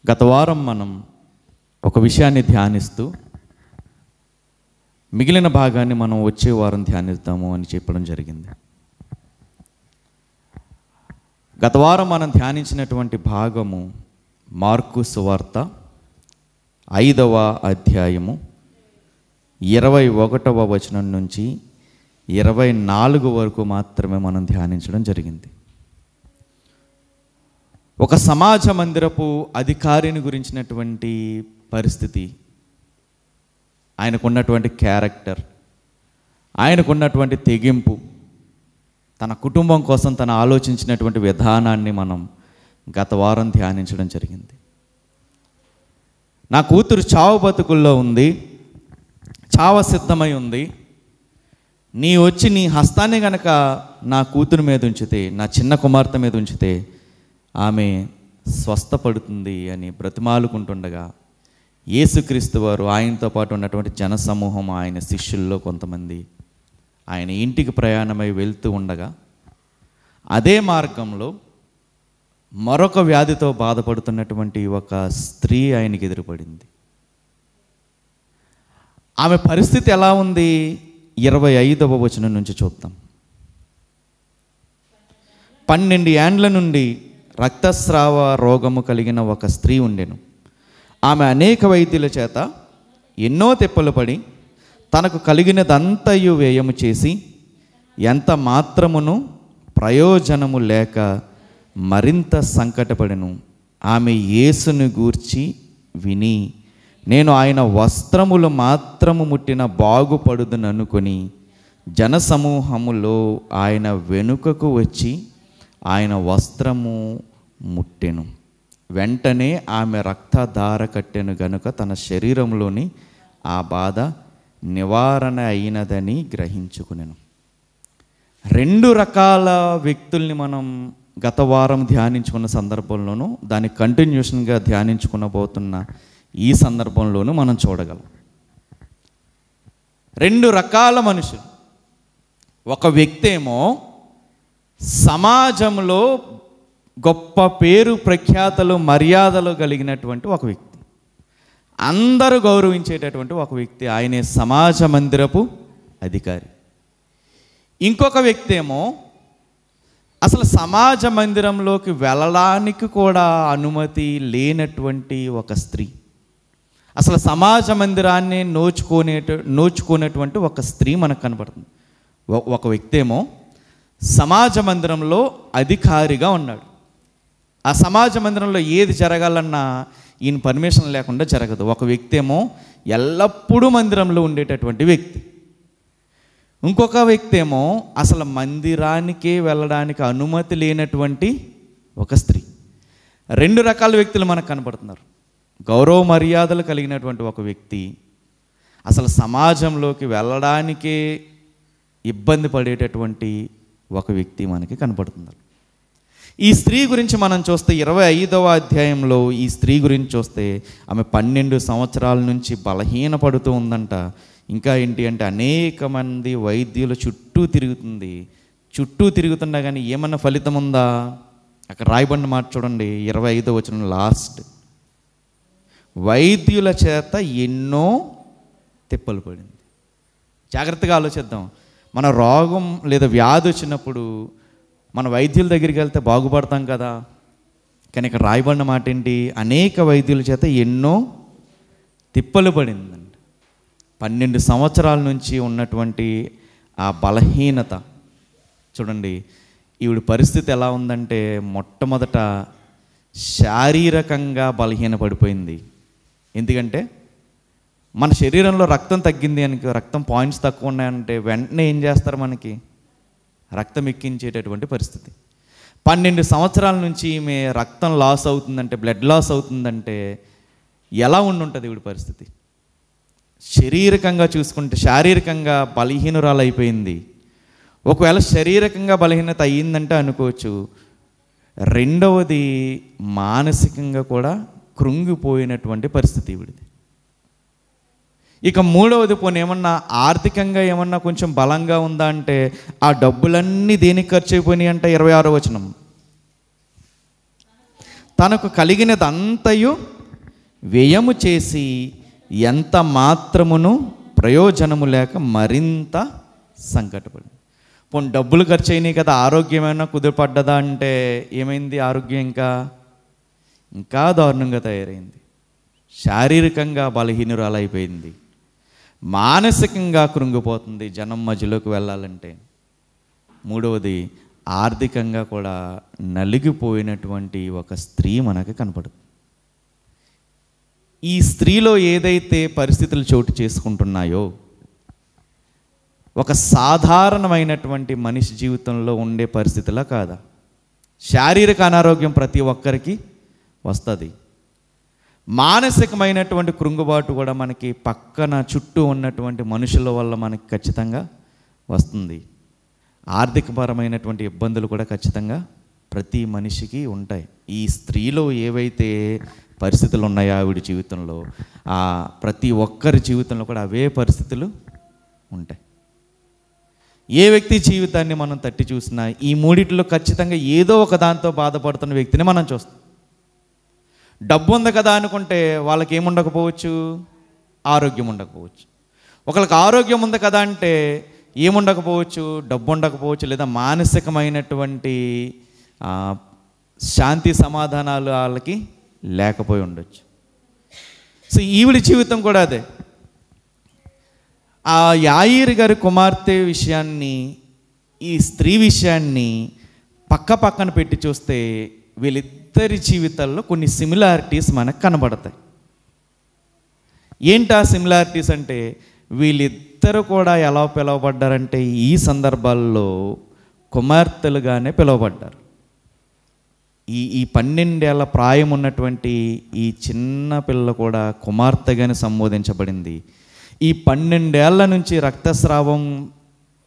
గత వారం మనం ఒక విషయాన్ని ధ్యానిస్తూ మిగిలిన భాగాన్ని మనం వచ్చే వారం ధ్యానిద్దాము అని చెప్పడం జరిగింది. గత వారం మనం ధ్యానించినటువంటి భాగము మార్కు సువార్త 5వ అధ్యాయము 21వ వచనం నుంచి 24 వరకు మాత్రమే మనం ధ్యానించడం జరిగింది. ఒక సమాజ మందిరపు అధికారిని గురించినటువంటి పరిస్థితి, ఆయనకున్నటువంటి క్యారెక్టర్, ఆయనకున్నటువంటి తెగింపు, తన కుటుంబం కోసం తను ఆలోచించినటువంటి విధానాన్ని మనం గత వారం ధ్యానించడం జరిగింది. నా కూతురు చావు బతుకుల్లో ఉంది, చావ సిద్ధమై ఉంది, నీ వచ్చి నీ హస్తాన్ని గనక నా కూతురు మీద ఉంచితే, నా చిన్న కుమార్తె మీద ఉంచితే ఆమె స్వస్థపడుతుంది అని బ్రతిమాలుకుంటుండగా యేసుక్రీస్తు వారు, ఆయనతో పాటు ఉన్నటువంటి జనసమూహం, ఆయన శిష్యుల్లో కొంతమంది ఆయన ఇంటికి ప్రయాణమై వెళ్తూ ఉండగా అదే మార్గంలో మరొక వ్యాధితో బాధపడుతున్నటువంటి ఒక స్త్రీ ఆయనకి ఎదురుపడింది. ఆమె పరిస్థితి ఎలా ఉంది? 25వ వచనం నుంచి చూద్దాం. 12 ఏండ్ల నుండి రక్తస్రావ రోగము కలిగిన ఒక స్త్రీ ఉండెను. ఆమె అనేక వైద్యుల చేత ఎన్నో తిప్పలు పడి తనకు కలిగినదంతయు వ్యయము చేసి ఎంత మాత్రమును ప్రయోజనము లేక మరింత సంకటపడెను. ఆమె యేసుని గూర్చి విని, నేను ఆయన వస్త్రములు మాత్రము ముట్టిన బాగుపడుదుననుకొని జనసమూహములో ఆయన వెనుకకు వచ్చి ఆయన వస్త్రము ముట్టెను. వెంటనే ఆమె రక్తధార కట్టెను గనుక తన శరీరంలోని ఆ బాధ నివారణ అయినదని గ్రహించుకునేను. 2 రకాల వ్యక్తుల్ని మనం గత వారం ధ్యానించుకున్న సందర్భంలోనూ, దాని కంటిన్యూషన్గా ధ్యానించుకునబోతున్న ఈ సందర్భంలోనూ మనం చూడగలం. 2 రకాల మనుషులు. ఒక వ్యక్తి ఏమో సమాజంలో గొప్ప పేరు ప్రఖ్యాతలు మర్యాదలు కలిగినటువంటి ఒక వ్యక్తి, అందరూ గౌరవించేటటువంటి ఒక వ్యక్తి, ఆయనే సమాజ మందిరపు అధికారి. ఇంకొక వ్యక్తి ఏమో అసలు సమాజ మందిరంలోకి వెళ్ళడానికి కూడా అనుమతి లేనటువంటి ఒక స్త్రీ, అసలు సమాజ మందిరాన్ని నోచుకునేటువంటి ఒక స్త్రీ మనకు కనపడుతుంది. ఒక వ్యక్తి ఏమో సమాజ మందిరంలో అధికారిగా ఉన్నాడు. ఆ సమాజ మందిరంలో ఏది జరగాలన్నా ఈయన పర్మిషన్ లేకుండా జరగదు. ఒక వ్యక్తి ఏమో ఎల్లప్పుడూ మందిరంలో ఉండేటటువంటి వ్యక్తి. ఇంకొక వ్యక్తి ఏమో అసలు మందిరానికే వెళ్ళడానికి అనుమతి లేనటువంటి ఒక స్త్రీ. 2 రకాల వ్యక్తులు మనకు కనపడుతున్నారు. గౌరవ మర్యాదలు కలిగినటువంటి ఒక వ్యక్తి, అసలు సమాజంలోకి వెళ్ళడానికే ఇబ్బంది పడేటటువంటి ఒక వ్యక్తి మనకి కనపడుతున్నారు. ఈ స్త్రీ గురించి మనం చూస్తే 25వ అధ్యాయంలో ఈ స్త్రీ గురించి చూస్తే ఆమె 12 సంవత్సరాల నుంచి బలహీనపడుతూ ఉందంట. ఇంకా ఏంటి అంటే అనేక మంది వైద్యుల చుట్టూ తిరుగుతుంది. చుట్టూ తిరుగుతున్నా కానీ ఏమన్నా ఫలితం ఉందా? అక్కడ రాయబడిన మాట చూడండి, 25వ వచనం లాస్ట్. వైద్యుల చేత ఎన్నో తిప్పలు పడింది. జాగ్రత్తగా ఆలోచిద్దాం. మన రోగం లేదా వ్యాధి వచ్చినప్పుడు మన వైద్యుల దగ్గరికి వెళ్తే బాగుపడతాం కదా. కానీ ఇక్కడ రాయబడిన మాట ఏంటి? అనేక వైద్యుల చేత ఎన్నో తిప్పలు పడిందండి. 12 సంవత్సరాల నుంచి ఉన్నటువంటి ఆ బలహీనత చూడండి. ఈవిడ పరిస్థితి ఎలా ఉందంటే, మొట్టమొదట శారీరకంగా బలహీనపడిపోయింది. ఎందుకంటే మన శరీరంలో రక్తం తగ్గింది అని, రక్తం పాయింట్స్ తక్కువ ఉన్నాయంటే వెంటనే ఏం చేస్తారు? మనకి రక్తం ఎక్కించేటటువంటి పరిస్థితి. 12 సంవత్సరాల నుంచి ఈమె రక్తం లాస్ అవుతుందంటే, బ్లడ్ లాస్ అవుతుందంటే ఎలా ఉండుంటుంది ఈవిడ పరిస్థితి? శారీరకంగా బలహీనురాలు అయిపోయింది. ఒకవేళ శారీరకంగా బలహీనత అయ్యిందంటే అనుకోవచ్చు. రెండవది మానసికంగా కూడా కృంగిపోయినటువంటి పరిస్థితి ఈవిడిది. ఇక మూడవది, పోనీ ఏమన్నా ఆర్థికంగా ఏమన్నా కొంచెం బలంగా ఉందా అంటే ఆ డబ్బులన్నీ దేనికి ఖర్చు అయిపోయినాయి అంటే 26వ వచనం, తనకు కలిగినదంతయు వ్యయము చేసి ఎంత మాత్రమును ప్రయోజనము లేక మరింత సంకటపడింది. పోనీ డబ్బులు ఖర్చు అయినాయి కదా, ఆరోగ్యం ఏమైనా కుదిరిపడ్డదా అంటే ఏమైంది? ఆరోగ్యం ఇంకా దారుణంగా తయారైంది. శారీరకంగా బలహీనురాలైపోయింది, మానసికంగా కృంగిపోతుంది జనం మధ్యలోకి వెళ్ళాలంటే. మూడవది, ఆర్థికంగా కూడా నలిగిపోయినటువంటి ఒక స్త్రీ మనకు కనపడుతుంది. ఈ స్త్రీలో ఏదైతే పరిస్థితులు చోటు చేసుకుంటున్నాయో, ఒక సాధారణమైనటువంటి మనిషి జీవితంలో ఉండే పరిస్థితులా కాదా? శారీరక అనారోగ్యం ప్రతి ఒక్కరికి వస్తుంది. మానసికమైనటువంటి కృంగుబాటు కూడా మనకి పక్కన చుట్టూ ఉన్నటువంటి మనుషుల వల్ల మనకి ఖచ్చితంగా వస్తుంది. ఆర్థికపరమైనటువంటి ఇబ్బందులు కూడా ఖచ్చితంగా ప్రతి మనిషికి ఉంటాయి. ఈ స్త్రీలో ఏవైతే పరిస్థితులు ఉన్నాయో ఆవిడ జీవితంలో, ప్రతి ఒక్కరి జీవితంలో కూడా అవే పరిస్థితులు ఉంటాయి. ఏ వ్యక్తి జీవితాన్ని మనం తట్టి చూసినా ఈ మూడిట్లో ఖచ్చితంగా ఏదో ఒక దాంతో బాధపడుతున్న వ్యక్తిని మనం చూస్తాం. డబ్బు ఉంది కదా అనుకుంటే వాళ్ళకి ఏముండకపోవచ్చు, ఆరోగ్యం ఉండకపోవచ్చు. ఒకళ్ళకి ఆరోగ్యం ఉంది కదా అంటే ఏముండకపోవచ్చు, డబ్బు ఉండకపోవచ్చు, లేదా మానసికమైనటువంటి శాంతి సమాధానాలు వాళ్ళకి లేకపోయి ఉండొచ్చు. సో ఈవిడి జీవితం కూడా అదే. ఆ యాయీరు గారి కుమార్తె విషయాన్ని, ఈ స్త్రీ విషయాన్ని పక్కన పెట్టి చూస్తే వీళ్ళిద్దరి జీవితాల్లో కొన్ని సిమిలారిటీస్ మనకు కనబడతాయి. ఏంటా సిమిలారిటీస్ అంటే, వీళ్ళిద్దరు కూడా ఎలా పిలువబడ్డారంటే ఈ సందర్భాల్లో కుమార్తెలుగానే పిలువబడ్డారు. ఈ 12 ఏళ్ల ప్రాయం ఉన్నటువంటి ఈ చిన్న పిల్ల కూడా కుమార్తెగానే సంబోధించబడింది. ఈ 12 ఏళ్ల నుంచి రక్తస్రావం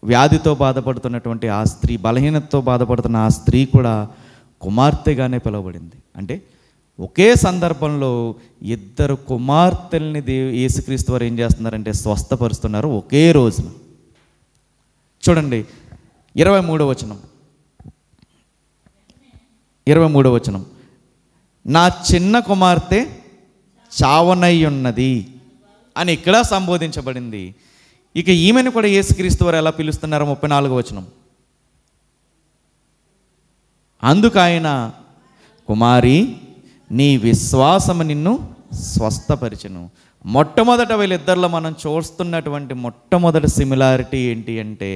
వ్యాధితో బాధపడుతున్నటువంటి ఆ స్త్రీ, బలహీనతతో బాధపడుతున్న ఆ స్త్రీ కూడా కుమార్తెగానే పిలువబడింది. అంటే ఒకే సందర్భంలో ఇద్దరు కుమార్తెల్ని యేసుక్రీస్తు వారు ఏం చేస్తున్నారంటే స్వస్థపరుస్తున్నారు ఒకే రోజున. చూడండి 23వ వచనం, నా చిన్న కుమార్తె చావనయ్యున్నది అని ఇక్కడ సంబోధించబడింది. ఇక ఈమెను కూడా యేసుక్రీస్తు వారు ఎలా పిలుస్తున్నారు? 34వ వచనం, అందుకు ఆయన, కుమారి, నీ విశ్వాసము నిన్ను స్వస్థపరిచెను. మొట్టమొదట వీళ్ళిద్దరిలో మనం చూస్తున్నటువంటి మొట్టమొదటి సిమిలారిటీ ఏంటి అంటే,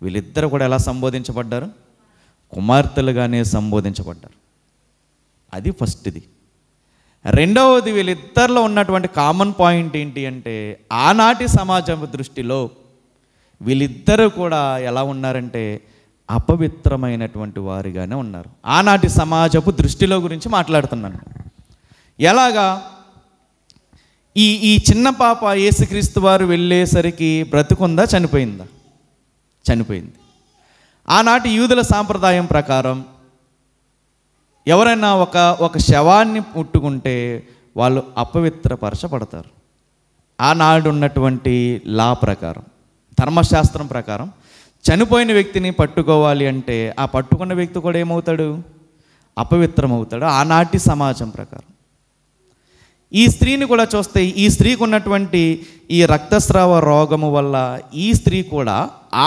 వీళ్ళిద్దరు కూడా ఎలా సంబోధించబడ్డారు? కుమార్తెలుగానే సంబోధించబడ్డారు. అది ఫస్ట్ది. రెండవది, వీళ్ళిద్దరిలో ఉన్నటువంటి కామన్ పాయింట్ ఏంటి అంటే, ఆనాటి సమాజం దృష్టిలో వీళ్ళిద్దరూ కూడా ఎలా ఉన్నారంటే అపవిత్రమైనటువంటి వారిగానే ఉన్నారు. ఆనాటి సమాజపు దృష్టిలో గురించి మాట్లాడుతున్నాను. ఎలాగా? ఈ చిన్న పాప యేసుక్రీస్తు వారు వెళ్ళేసరికి బ్రతుకుందా, చనిపోయిందా? చనిపోయింది. ఆనాటి యూదుల సాంప్రదాయం ప్రకారం ఎవరైనా ఒక శవాన్ని ముట్టుకుంటే వాళ్ళు అపవిత్రపరచబడతారు. ఆనాడు ఉన్నటువంటి లా ప్రకారం, ధర్మశాస్త్రం ప్రకారం చనిపోయిన వ్యక్తిని పట్టుకోవాలి అంటే ఆ పట్టుకున్న వ్యక్తి కూడా ఏమవుతాడు? అపవిత్రమవుతాడు ఆనాటి సమాజం ప్రకారం. ఈ స్త్రీని కూడా చూస్తే, ఈ స్త్రీకి ఉన్నటువంటి ఈ రక్తస్రావ రోగము వల్ల ఈ స్త్రీ కూడా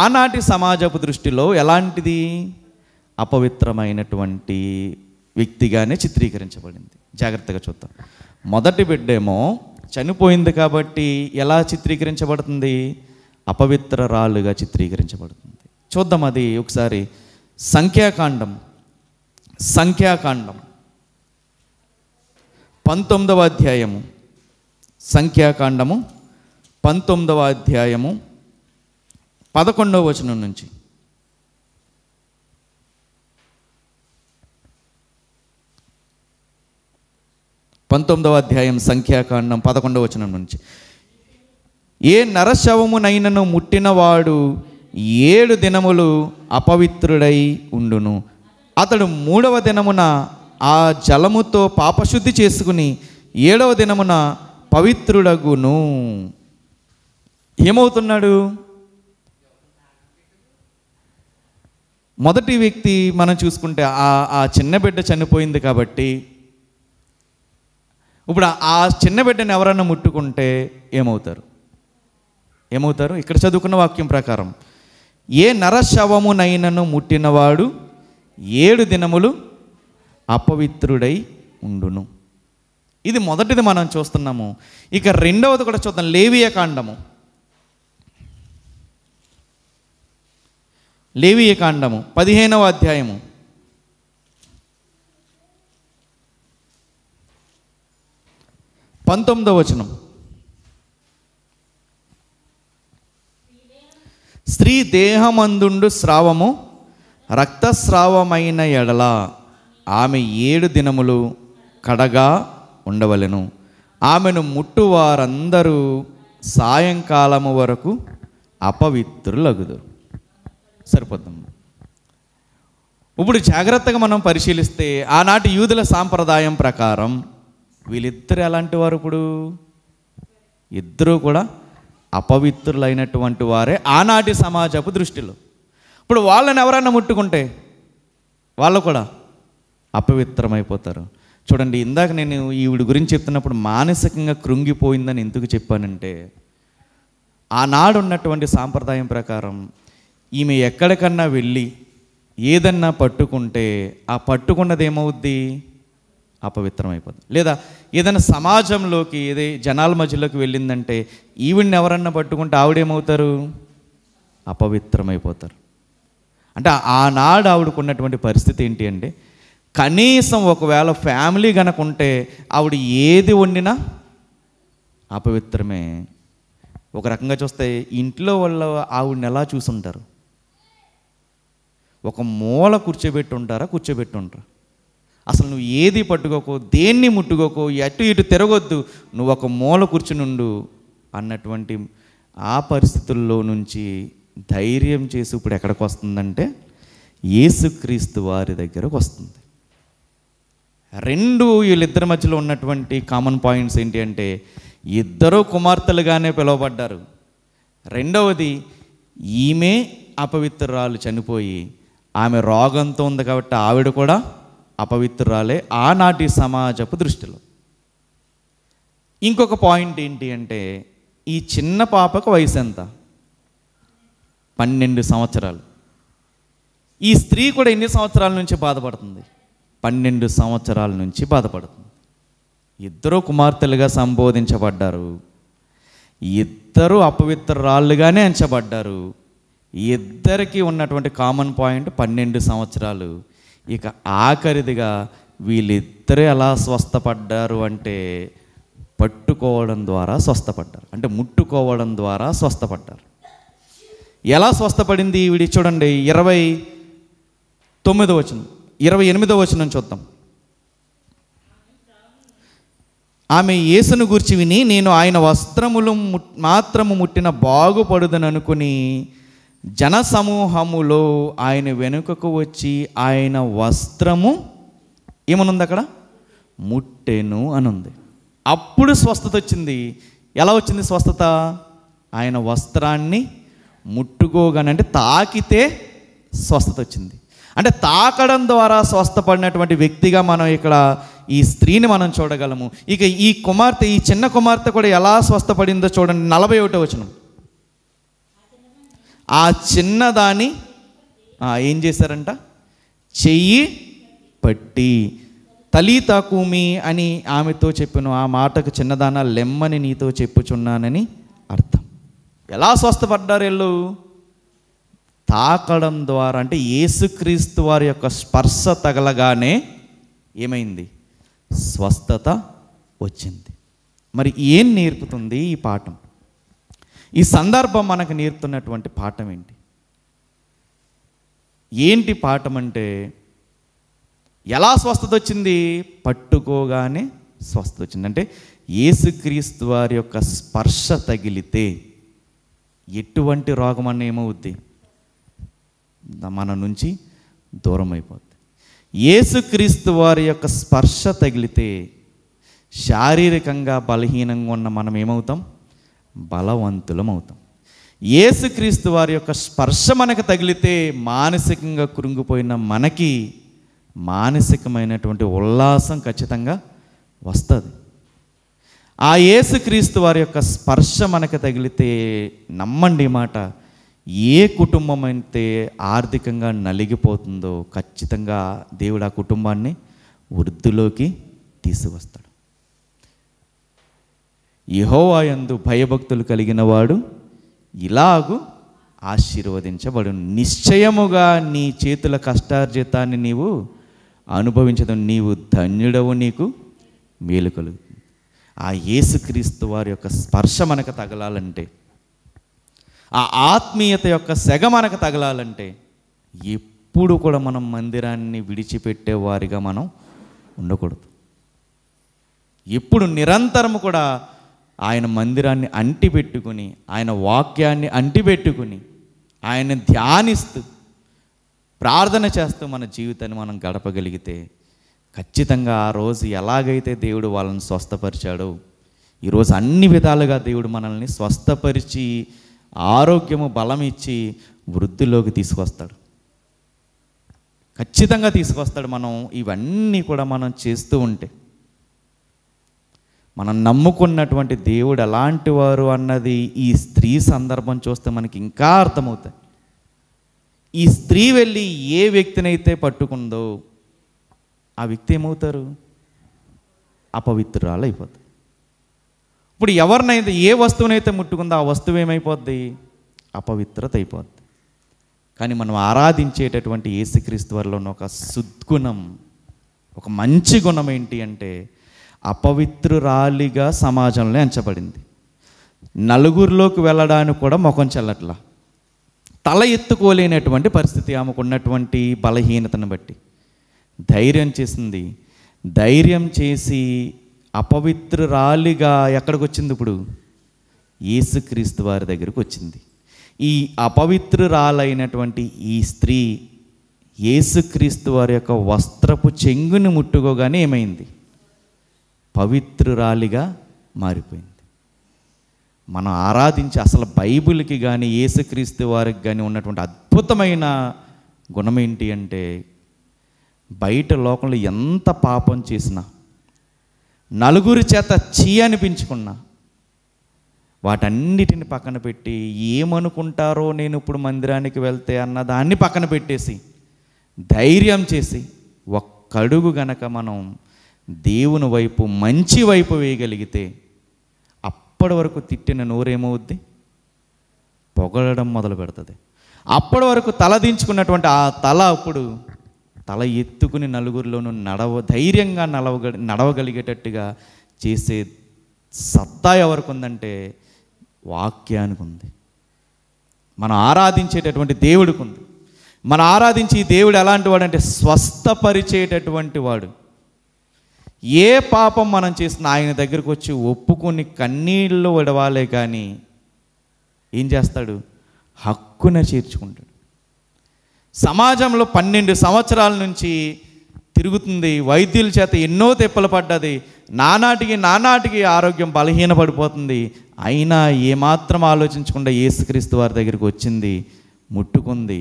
ఆనాటి సమాజపు దృష్టిలో ఎలాంటిది? అపవిత్రమైనటువంటి వ్యక్తిగానే చిత్రీకరించబడింది. జాగ్రత్తగా చూద్దాం. మొదటి బిడ్డేమో చనిపోయింది కాబట్టి ఎలా చిత్రీకరించబడుతుంది? అపవిత్రరాలుగా చిత్రీకరించబడుతుంది. చూద్దాం అది ఒకసారి. సంఖ్యాకాండం 19వ అధ్యాయము, సంఖ్యాకాండము 19వ అధ్యాయము 11వ వచనం నుంచి. సంఖ్యాకాండం 11వ వచనం నుంచి, ఏ నరశవమునైనను ముట్టినవాడు 7 దినములు అపవిత్రుడై ఉండును. అతడు 3వ దినమున ఆ జలముతో పాపశుద్ధి చేసుకుని 7వ దినమున పవిత్రుడగును. ఏమవుతున్నాడు? మొదటి వ్యక్తి మనం చూసుకుంటే ఆ చిన్న బిడ్డ చనిపోయింది కాబట్టి ఇప్పుడు ఆ చిన్న బిడ్డను ఎవరన్నా ముట్టుకుంటే ఏమవుతారు? ఇక్కడ చదువుకున్న వాక్యం ప్రకారం ఏ నరశవమునైనను ముట్టినవాడు 7 దినములు అపవిత్రుడై ఉండును. ఇది మొదటిది మనం చూస్తున్నాము. ఇక రెండవది కూడా చూద్దాం. లేవియకాండము 15వ అధ్యాయము 19వ వచనం. స్త్రీ దేహమందుండు స్రావము రక్తస్రావమైన ఎడల ఆమె 7 దినములు కడగా ఉండవలెను. ఆమెను ముట్టువారందరూ సాయంకాలము వరకు అపవిత్రులగుదురు. సరిపోద్దాం. ఇప్పుడు జాగ్రత్తగా మనం పరిశీలిస్తే ఆనాటి యూదుల సాంప్రదాయం ప్రకారం వీళ్ళిద్దరు ఎలాంటి వారు? ఇప్పుడు ఇద్దరూ కూడా అపవిత్రులైనటువంటి వారే ఆనాటి సమాజపు దృష్టిలో. ఇప్పుడు వాళ్ళని ఎవరన్నా ముట్టుకుంటే వాళ్ళు కూడా అపవిత్రమైపోతారు. చూడండి, ఇందాక నేను ఈవిడ గురించి చెప్తున్నప్పుడు మానసికంగా కృంగిపోయిందని ఎందుకు చెప్పానంటే, ఆనాడు ఉన్నటువంటి సాంప్రదాయం ప్రకారం ఈమె ఎక్కడికన్నా వెళ్ళి ఏదన్నా పట్టుకుంటే ఆ పట్టుకున్నది ఏమవుద్ది? అపవిత్రమైపోతుంది. లేదా ఏదైనా సమాజంలోకి జనాల మధ్యలోకి వెళ్ళిందంటే ఈవిడ్ని ఎవరన్నా పట్టుకుంటే ఆవిడేమవుతారు? అపవిత్రమైపోతారు. అంటే ఆనాడు ఆవిడకున్నటువంటి పరిస్థితి ఏంటి అంటే, కనీసం ఒకవేళ ఫ్యామిలీ గనక ఉంటే ఆవిడ ఏది వండినా అపవిత్రమే. ఒక రకంగా చూస్తే ఇంట్లో వాళ్ళు ఆవిడని ఎలా చూసుంటారు? ఒక మూల కూర్చోబెట్టి ఉంటారా? అసలు నువ్వు ఏది పట్టుకోకు, దేన్ని ముట్టుకోకు, అటు ఇటు తిరగొద్దు, నువ్వు ఒక మూల కూర్చునుండు అన్నటువంటి ఆ పరిస్థితుల్లో నుంచి ధైర్యం చేసి ఇప్పుడు ఎక్కడికి వస్తుందంటే యేసుక్రీస్తు వారి దగ్గరకు వస్తుంది. వీళ్ళిద్దరి మధ్యలో ఉన్నటువంటి కామన్ పాయింట్స్ ఏంటి అంటే, ఇద్దరు కుమార్తెలుగానే పిలువబడ్డారు. రెండవది, ఈమె అపవిత్రురాలు చనిపోయి ఆమె రోగంతో ఉంది కాబట్టి ఆవిడ కూడా అపవిత్రురాలే ఆనాటి సమాజపు దృష్టిలో. ఇంకొక పాయింట్ ఏంటి అంటే, ఈ చిన్న పాపకు వయసు ఎంత? 12 సంవత్సరాలు. ఈ స్త్రీ కూడా ఎన్ని సంవత్సరాల నుంచి బాధపడుతుంది? 12 సంవత్సరాల నుంచి బాధపడుతుంది. ఇద్దరు కుమార్తెలుగా సంబోధించబడ్డారు, ఇద్దరు అపవిత్రురాళ్ళుగానే ఎంచబడ్డారు. ఇద్దరికి ఉన్నటువంటి కామన్ పాయింట్ 12 సంవత్సరాలు. ఇక ఆఖరిదిగా వీళ్ళిద్దరూ ఎలా స్వస్థపడ్డారు అంటే, పట్టుకోవడం ద్వారా స్వస్థపడ్డారు, అంటే ముట్టుకోవడం ద్వారా స్వస్థపడ్డారు. ఎలా స్వస్థపడింది వీడి? చూడండి, 28వ వచనం చూద్దాం. ఆమె యేసును గూర్చి విని, నేను ఆయన వస్త్రములు మాత్రము ముట్టిన బాగుపడుదని అనుకుని జనసమూహములో ఆయన వెనుకకు వచ్చి ఆయన వస్త్రము ఏమనుంది అక్కడ? ముట్టెను అనుంది. అప్పుడు స్వస్థత వచ్చింది. ఎలా వచ్చింది స్వస్థత? ఆయన వస్త్రాన్ని ముట్టుకోగానే, అంటే తాకితే స్వస్థత వచ్చింది. అంటే తాకడం ద్వారా స్వస్థపడినటువంటి వ్యక్తిగా మనం ఇక్కడ ఈ స్త్రీని మనం చూడగలము. ఇక ఈ కుమార్తె, ఈ చిన్న కుమార్తె కూడా ఎలా స్వస్థపడిందో చూడండి. 41వ వచనం. ఆ చిన్నదాన్ని ఏం చేశారంట? చెయ్యి పట్టి తలీతా కూమి అని ఆమెతో చెప్పాను. ఆ మాటకు చిన్నదాన లెమ్మని నీతో చెప్పుచున్నానని అర్థం. ఎలా స్వస్థపడ్డారు వీళ్ళు? తాకడం ద్వారా. అంటే యేసుక్రీస్తు వారి యొక్క స్పర్శ తగలగానే ఏమైంది? స్వస్థత వచ్చింది. మరి ఏం నేర్పుతుంది ఈ పాఠం? ఈ సందర్భం మనకు నేర్పుతున్నటువంటి పాఠం ఏంటి? పాఠం అంటే, ఎలా స్వస్థత వచ్చింది? పట్టుకోగానే స్వస్థత వచ్చింది. అంటే యేసుక్రీస్తు వారి యొక్క స్పర్శ తగిలితే ఎటువంటి రోగం అన్న ఏమవుద్ది? మన నుంచి దూరం అయిపోద్ది. యేసుక్రీస్తు వారి యొక్క స్పర్శ తగిలితే శారీరకంగా బలహీనంగా ఉన్న మనం ఏమవుతాం? బలవంతులం అవుతాం. యేసుక్రీస్తు వారి యొక్క స్పర్శ మనకు తగిలితే మానసికంగా కృంగిపోయిన మనకి మానసికమైనటువంటి ఉల్లాసం ఖచ్చితంగా వస్తుంది. ఆ యేసుక్రీస్తు వారి యొక్క స్పర్శ మనకు తగిలితే నమ్మండి ఈ మాట, ఏ కుటుంబం అయితే ఆర్థికంగా నలిగిపోతుందో ఖచ్చితంగా దేవుడు ఆ కుటుంబాన్ని వృద్ధిలోకి తీసుకొస్తాడు. యెహోవా యందు భయభక్తులు కలిగిన వాడు ఇలాగు ఆశీర్వదించబడును. నిశ్చయముగా నీ చేతుల కష్టార్జితాన్ని నీవు అనుభవించదు, నీవు ధన్యుడవు, నీకు మేలు కలుగుతుంది. ఆ యేసుక్రీస్తు వారి యొక్క స్పర్శ మనకు తగలాలంటే, ఆ ఆత్మీయత యొక్క సెగ మనకు తగలాలంటే ఎప్పుడు కూడా మనం మందిరాన్ని విడిచిపెట్టే వారిగా మనం ఉండకూడదు. ఎప్పుడు నిరంతరము కూడా ఆయన మందిరాన్ని అంటిపెట్టుకుని, ఆయన వాక్యాన్ని అంటిపెట్టుకుని, ఆయన్ని ధ్యానిస్తూ ప్రార్థన చేస్తూ మన జీవితాన్ని మనం గడపగలిగితే ఖచ్చితంగా ఆ రోజు ఎలాగైతే దేవుడు వాళ్ళని స్వస్థపరిచాడో, ఈరోజు అన్ని విధాలుగా దేవుడు మనల్ని స్వస్థపరిచి ఆరోగ్యము బలం ఇచ్చి వృద్ధిలోకి తీసుకొస్తాడు. ఖచ్చితంగా తీసుకొస్తాడు. మనం ఇవన్నీ కూడా మనం చేస్తూ ఉంటే, మనం నమ్ముకున్నటువంటి దేవుడు ఎలాంటి వారు అన్నది ఈ స్త్రీ సందర్భం చూస్తే మనకి ఇంకా అర్థమవుతాయి. ఈ స్త్రీ వెళ్ళి ఏ వ్యక్తినైతే పట్టుకుందో ఆ వ్యక్తి ఏమవుతారు? అపవిత్రురాలు అయిపోతుంది. ఇప్పుడు ఎవరినైతే ఏ వస్తువునైతే ముట్టుకుందో ఆ వస్తువు ఏమైపోద్ది? అపవిత్రత అయిపోద్ది. కానీ మనం ఆరాధించేటటువంటి యేసుక్రీస్తు వారిలో ఉన్న ఒక సద్గుణం, ఒక మంచి గుణం ఏంటి అంటే, అపవిత్రురాలిగా సమాజంలో ఎంచబడింది. నలుగురిలోకి వెళ్ళడానికి కూడా ముఖం చెల్లట్లా, తల ఎత్తుకోలేనటువంటి పరిస్థితి ఆమెకు ఉన్నటువంటి బలహీనతను బట్టి ధైర్యం చేసింది. ధైర్యం చేసి అపవిత్రురాలిగా ఎక్కడికి వచ్చింది? ఇప్పుడు యేసుక్రీస్తు వారి దగ్గరికి వచ్చింది. ఈ అపవిత్రురాలైనటువంటి ఈ స్త్రీ యేసుక్రీస్తు వారి యొక్క వస్త్రపు చెంగుని ముట్టుకోగానే ఏమైంది? పవిత్రురాలిగా మారిపోయింది. మనం ఆరాధించి అసలు బైబిల్కి కానీ యేసుక్రీస్తు వారికి కానీ ఉన్నటువంటి అద్భుతమైన గుణం ఏంటి అంటే, బయట లోకంలో ఎంత పాపం చేసినా, నలుగురి చేత చీ అనిపించుకున్నా, వాటన్నిటిని పక్కన పెట్టి ఏమనుకుంటారో నేను ఇప్పుడు మందిరానికి వెళ్తే అన్న దాన్ని పక్కన పెట్టేసి ధైర్యం చేసి ఒక్కడుగు గనక మనం దేవుని వైపు, మంచి వైపు వేయగలిగితే అప్పటి వరకు తిట్టిన నోరేమవుద్ది? పొగడడం మొదలు పెడుతుంది. అప్పటి వరకు తలదించుకున్నటువంటి ఆ తల అప్పుడు తల ఎత్తుకుని నలుగురిలోనూ ధైర్యంగా నడవగలిగేటట్టుగా చేసే సత్తా ఎవరికి ఉందంటే వాక్యానికి ఉంది. మనం ఆరాధించేటటువంటి దేవుడికి ఉంది. మనం ఆరాధించి ఈ దేవుడు ఎలాంటి వాడు అంటే స్వస్థపరిచేటటువంటి వాడు. ఏ పాపం మనం చేసినా ఆయన దగ్గరికి వచ్చి ఒప్పుకొని కన్నీళ్ళు విడవాలే కానీ ఏం చేస్తాడు? హక్కున చేర్చుకుంటాడు. సమాజంలో 12 సంవత్సరాల నుంచి తిరుగుతుంది, వైద్యుల చేత ఎన్నో తిప్పలు పడ్డది, నానాటికి ఆరోగ్యం బలహీనపడిపోతుంది. అయినా ఏమాత్రం ఆలోచించకుండా యేసుక్రీస్తు వారి దగ్గరికి వచ్చింది, ముట్టుకుంది,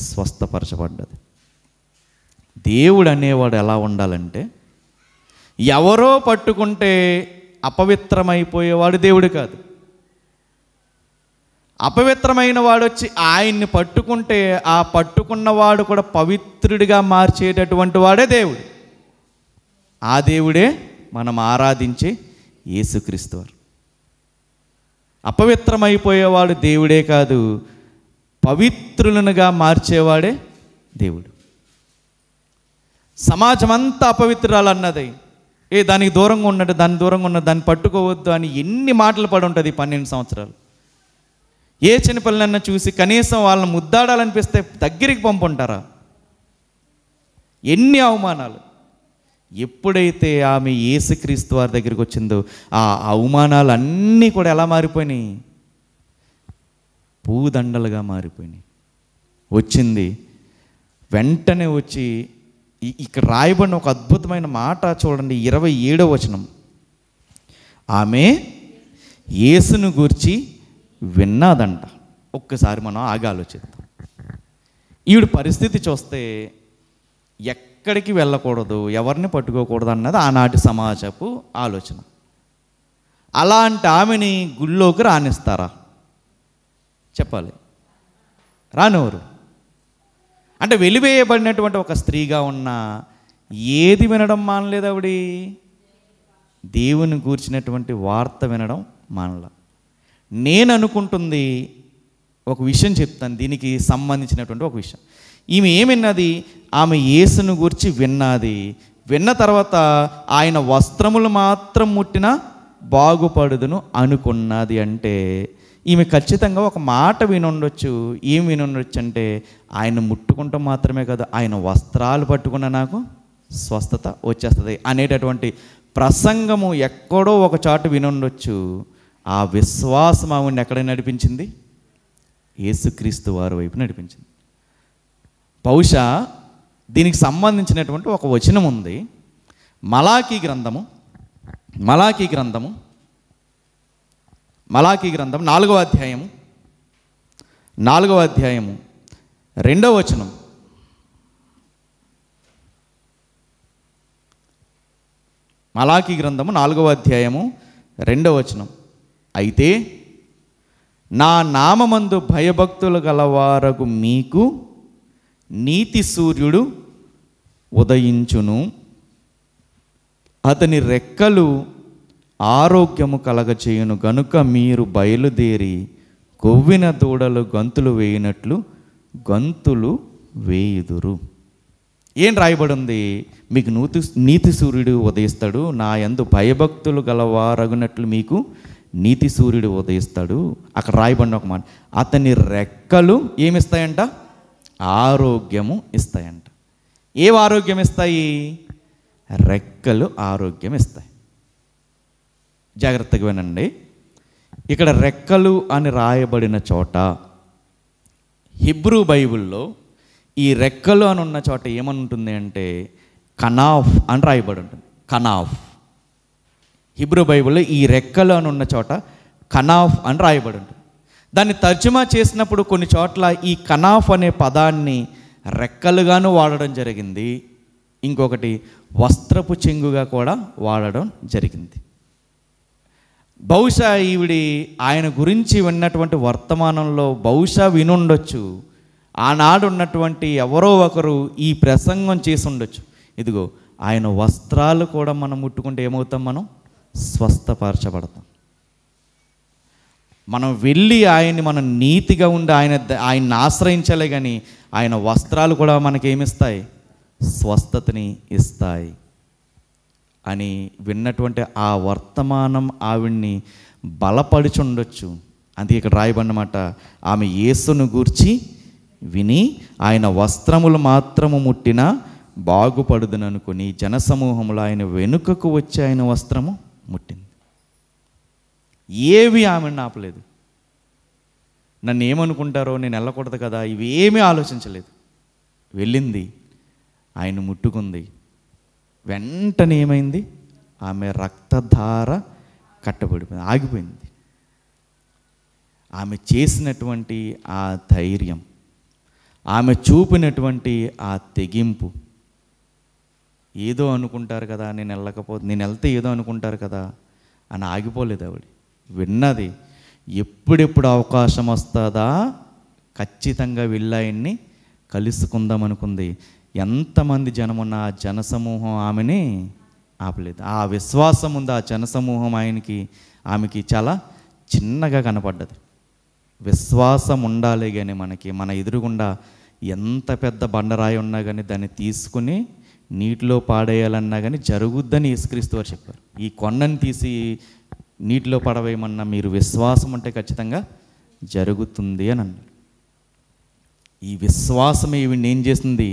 స్వస్థపరచబడ్డది. దేవుడు అనేవాడు ఎలా ఉండాలంటే, ఎవరో పట్టుకుంటే అపవిత్రమైపోయేవాడు దేవుడు కాదు. అపవిత్రమైన వాడు వచ్చి ఆయన్ని పట్టుకుంటే ఆ పట్టుకున్నవాడు కూడా పవిత్రుడిగా మార్చేటటువంటి వాడే దేవుడు. ఆ దేవుడే మనం ఆరాధించే యేసుక్రీస్తు వారు. అపవిత్రమైపోయేవాడు దేవుడే కాదు, పవిత్రులనుగా మార్చేవాడే దేవుడు. సమాజం అంతా అపవిత్రాలు అన్నది, దానికి దూరంగా ఉన్నట్టు, దాని దూరంగా ఉన్నది, దాన్ని పట్టుకోవద్దు అని ఎన్ని మాటలు పడి ఉంటుంది 12 సంవత్సరాలు. ఏ చిన్నపిల్లనన్నా చూసి కనీసం వాళ్ళని ముద్దాడాలనిపిస్తే దగ్గరికి పంపుంటారా? ఎన్ని అవమానాలు. ఎప్పుడైతే ఆమె యేసుక్రీస్తు వారి దగ్గరికి వచ్చిందో ఆ అవమానాలు అన్నీ కూడా ఎలా మారిపోయినాయి? పూదండలుగా మారిపోయినాయి. వచ్చింది వెంటనే వచ్చి ఇక్కడ రాయబడిన ఒక అద్భుతమైన మాట చూడండి, 27వ వచనం. ఆమె యేసును గూర్చి విన్నాదంట. ఒక్కసారి మనం ఆగి ఆలోచిద్దాం. ఈవిడ పరిస్థితి చూస్తే ఎక్కడికి వెళ్ళకూడదు, ఎవరిని పట్టుకోకూడదు అన్నది ఆనాటి సమాజపు ఆలోచన. అలాంటి ఆమెని గుళ్ళోకి రానిస్తారా? చెప్పాలి. రానివ్వరు. అంటే వెలివేయబడినటువంటి ఒక స్త్రీగా ఉన్న ఏది వినడం మానలేదు ఆవిడ? దేవుని గూర్చినటువంటి వార్త వినడం మానల. నేను అనుకుంటుంది ఒక విషయం చెప్తాను, దీనికి సంబంధించినటువంటి ఒక విషయం. ఈమె ఏమిన్నది? ఆమె యేసును గూర్చి విన్నది. విన్న తర్వాత ఆయన వస్త్రములు మాత్రం ముట్టినా బాగుపడుదును అనుకున్నది. అంటే ఈమె ఖచ్చితంగా ఒక మాట వినుండొచ్చు. ఏం వినుండొచ్చు అంటే, ఆయన ముట్టుకుంటాం మాత్రమే కదా, ఆయన వస్త్రాలు పట్టుకున్న నాకు స్వస్థత వచ్చేస్తుంది అనేటటువంటి ప్రసంగము ఎక్కడో ఒక చాటు వినుండొచ్చు. ఆ విశ్వాసం ఆవిడని ఎక్కడ నడిపించింది? యేసుక్రీస్తు వారి వైపు నడిపించింది. బహుశా దీనికి సంబంధించినటువంటి ఒక వచనం ఉంది. మలాకీ గ్రంథము 4వ అధ్యాయము 2వ వచనం. మలాకీ గ్రంథము 4వ అధ్యాయము 2వ వచనం. అయితే నా నామమందు భయభక్తులు గలవారగు మీకు నీతి సూర్యుడు ఉదయించును, అతని రెక్కలు ఆరోగ్యము కలగచేయును గనుక మీరు బయలుదేరి కొవ్విన దూడలు గంతులు వేయినట్లు గంతులు వేయుదురు. ఏం రాయబడి ఉంది? మీకు నీతి సూర్యుడు ఉదయిస్తాడు, నా యందు భయభక్తులు గలవారగునట్లు మీకు నీతి సూర్యుడు ఉదయిస్తాడు. అక్కడ రాయబడిన ఒక మాట, అతని రెక్కలు ఏమిస్తాయంట? ఆరోగ్యము ఇస్తాయంట. ఏం ఆరోగ్యం ఇస్తాయి? రెక్కలు ఆరోగ్యం ఇస్తాయి. జాగ్రత్తగా వినండి. ఇక్కడ రెక్కలు అని రాయబడిన చోట హిబ్రూ బైబిల్లో ఈ రెక్కలు అని ఉన్న చోట ఏమని ఉంటుంది అంటే కనాఫ్ అని రాయబడి ఉంటుంది. కనాఫ్. హిబ్రూ బైబిల్లో ఈ రెక్కలు అని ఉన్న చోట కనాఫ్ అని రాయబడి ఉంటుంది. దాన్ని తర్జుమా చేసినప్పుడు కొన్ని చోట్ల ఈ కనాఫ్ అనే పదాన్ని రెక్కలుగాను వాడడం జరిగింది, ఇంకొకటి వస్త్రపు చెంగుగా కూడా వాడడం జరిగింది. బహుశా ఈవిడి ఆయన గురించి విన్నటువంటి వర్తమానంలో బహుశా వినుండొచ్చు. ఆనాడు ఉన్నటువంటి ఎవరో ఒకరు ఈ ప్రసంగం చేసి ఉండొచ్చు. ఇదిగో ఆయన వస్త్రాలు కూడా మనం ముట్టుకుంటే ఏమవుతాం? మనం స్వస్థపరచబడతాం. మనం వెళ్ళి ఆయన్ని మనం నీతిగా ఉండి ఆయన్ని ఆశ్రయించాలే కానీ ఆయన వస్త్రాలు కూడా మనకేమిస్తాయి? స్వస్థతని ఇస్తాయి అని విన్నటువంటి ఆ వర్తమానం ఆవిడ్ని బలపడుచుండొచ్చు. అందుకే ఇక్కడ రాయబడినమాట, ఆమె యేసును గూర్చి విని ఆయన వస్త్రములు మాత్రము ముట్టినా బాగుపడుదును అనుకుని జనసమూహములు ఆయన వెనుకకు వచ్చి ఆయన వస్త్రము ముట్టింది. ఏవి ఆమెను ఆపలేదు. నన్ను ఏమనుకుంటారో, నేను వెళ్ళకూడదు కదా, ఇవి ఏమీ ఆలోచించలేదు. వెళ్ళింది, ఆయన ముట్టుకుంది. వెంటనే ఏమైంది? ఆమె రక్తధార కట్టబడిపోయింది, ఆగిపోయింది. ఆమె చేసినటువంటి ఆ ధైర్యం, ఆమె చూపినటువంటి ఆ తెగింపు, ఏదో అనుకుంటారు కదా, నేను వెళ్తే ఏదో అనుకుంటారు కదా అని ఆగిపోలేదు ఆవిడ. విన్నది, ఎప్పుడెప్పుడు అవకాశం వస్తుందా ఖచ్చితంగా వెళ్ళి ఆయన్ని కలుసుకుందాం అనుకుంది. ఎంతమంది జనమున్న ఆ జనసమూహం ఆమెని ఆపలేదు. ఆ విశ్వాసం ఉంది ఆ జనసమూహం ఆమెకి చాలా చిన్నగా కనపడ్డది. విశ్వాసం ఉండాలి కానీ మన ఎదురుగుండా ఎంత పెద్ద బండరాయి ఉన్నా కానీ దాన్ని తీసుకుని నీటిలో పాడేయాలన్నా కానీ జరుగుద్దని యేసుక్రీస్తు వారు చెప్పారు. ఈ కొండని తీసి నీటిలో పడవేయమన్నా మీరు విశ్వాసం ఉంటే ఖచ్చితంగా జరుగుతుంది అని అన్నారు. ఈ విశ్వాసమే ఈవిని ఏం చేసింది?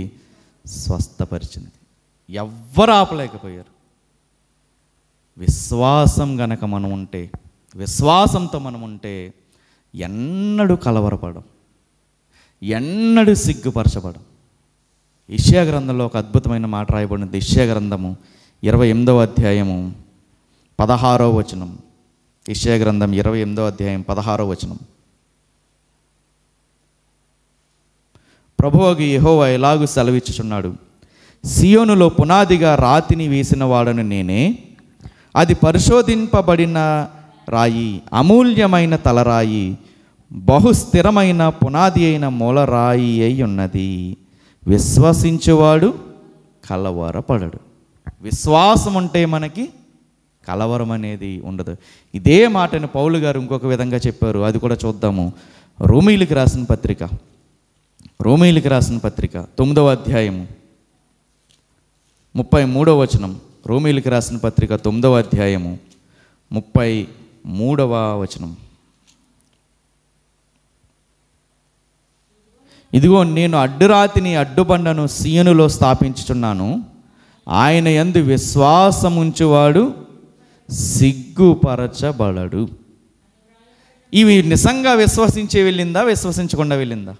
స్వస్థపరిచింది. ఎవ్వరు ఆపలేకపోయారు. విశ్వాసం గనక మనం ఉంటే, విశ్వాసంతో మనం ఉంటే ఎన్నడూ కలవరపడం, ఎన్నడూ సిగ్గుపరచబడం. యెషయా గ్రంథంలో ఒక అద్భుతమైన మాట రాయబడినది. యెషయా గ్రంథము 28వ అధ్యాయము 16వ వచనం. యెషయా గ్రంథం 28వ అధ్యాయం 16వ వచనం. ప్రభువగు యెహోవా ఎలాగూ సెలవిచ్చుచున్నాడు, సియోనులో పునాదిగా రాతిని వేసిన వాడను నేనే, అది పరిశోధింపబడిన రాయి, అమూల్యమైన తలరాయి, బహుస్థిరమైన పునాది అయిన మూలరాయి అయి ఉన్నది. విశ్వసించువాడు కలవరపడడు. విశ్వాసం ఉంటే మనకి కలవరం అనేది ఉండదు. ఇదే మాటను పౌలు గారు ఇంకొక విధంగా చెప్పారు. అది కూడా చూద్దాము. రోమీయులకు రాసిన పత్రిక 9వ అధ్యాయము 33వ వచనం. రోమీయులకు రాసిన పత్రిక 9వ అధ్యాయము 33వ వచనం. ఇదిగో నేను అడ్డురాతిని అడ్డుబండను సీయోనులో స్థాపించుచున్నాను, ఆయన యందు విశ్వాసముంచువాడు సిగ్గుపరచబడడు. ఇవి నిజంగా విశ్వసించే వెళ్ళిందా, విశ్వసించకుండా వెళ్ళిందా?